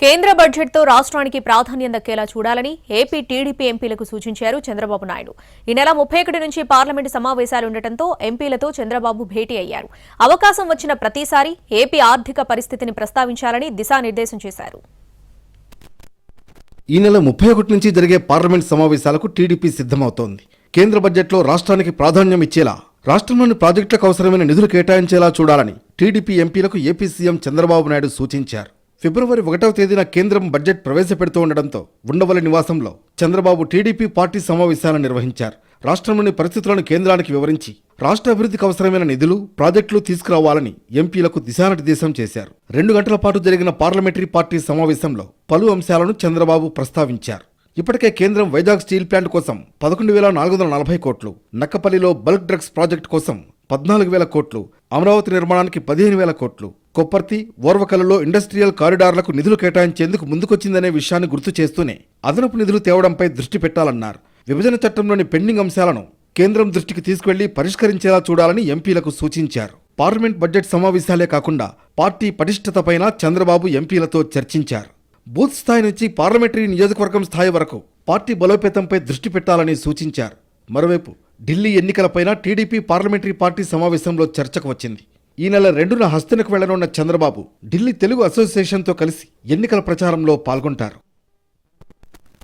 కేంద్ర బడ్జెట్తో రాష్ట్రానికి ప్రాధాన్యం దక్కేలా చూడాలని ఏపీ టీడీపీ ఎంపీలకు సూచించారు చంద్రబాబు నాయుడు. ఈ నెల 31 నుంచి పార్లమెంటు సమావేశాలు ఉండటంతో ఎంపీలతో చంద్రబాబు భేటీ అయ్యారు. అవకాశం వచ్చిన ప్రతిసారి ఏపీ ఆర్థిక పరిస్థితిని ప్రస్తావించాలని దిశానిర్దేశం చేశారు. ఈ నెల 31 నుంచి జరిగే పార్లమెంట్ సమావేశాలకు టీడీపీ సిద్ధమవుతోంది. కేంద్ర బడ్జెట్లో రాష్ట్రానికి ప్రాధాన్యం ఇచ్చేలా, రాష్ట్రంలోని ప్రాజెక్టులకు అవసరమైన నిధులు కేటాయించేలా చూడాలని టీడీపీ ఎంపీలకు ఏపీ సీఎం చంద్రబాబు నాయుడు సూచించారు. ఫిబ్రవరి 1వ తేదీన కేంద్రం బడ్జెట్ ప్రవేశపెడుతూ ఉండడంతో ఉండవల్లి నివాసంలో చంద్రబాబు టీడీపీ పార్టీ సమావేశాలను నిర్వహించారు. రాష్ట్రంలోని పరిస్థితులను కేంద్రానికి వివరించి రాష్ట్ర అభివృద్ధికి అవసరమైన నిధులు, ప్రాజెక్టులు తీసుకురావాలని ఎంపీలకు దిశానిర్దేశం చేశారు. 2 గంటల పాటు జరిగిన పార్లమెంటరీ పార్టీ సమావేశంలో పలు అంశాలను చంద్రబాబు ప్రస్తావించారు. ఇప్పటికే కేంద్రం వైజాగ్ స్టీల్ ప్లాంట్ కోసం 11,440 కోట్లు, నక్కపల్లిలో బల్క్ డ్రగ్స్ ప్రాజెక్టు కోసం 14,000 కోట్లు, అమరావతి నిర్మాణానికి 15,000 కోట్లు, కొప్పర్తి, ఓర్వకల్లులో ఇండస్ట్రియల్ కారిడార్లకు నిధులు కేటాయించేందుకు ముందుకొచ్చిందనే విషయాన్ని గుర్తు చేస్తూనే అదనపు నిధులు తేవడంపై దృష్టి పెట్టాలన్నారు. విభజన చట్టంలోని పెండింగ్ అంశాలను కేంద్రం దృష్టికి తీసుకెళ్లి పరిష్కరించేలా చూడాలని ఎంపీలకు సూచించారు. పార్లమెంట్ బడ్జెట్ సమావేశాలే కాకుండా పార్టీ పటిష్టతపైన చంద్రబాబు ఎంపీలతో చర్చించారు. బూత్ స్థాయి నుంచి పార్లమెంటరీ నియోజకవర్గం స్థాయి వరకు పార్టీ బలోపేతంపై దృష్టి పెట్టాలని సూచించారు. మరోవైపు ఢిల్లీ ఎన్నికలపైన టీడీపీ పార్లమెంటరీ పార్టీ సమావేశంలో చర్చకు వచ్చింది. ఈ నెల 2న హస్తినకు వెళ్లనున్న చంద్రబాబు ఢిల్లీ తెలుగు అసోసియేషన్తో కలిసి ఎన్నికల ప్రచారంలో పాల్గొంటారు.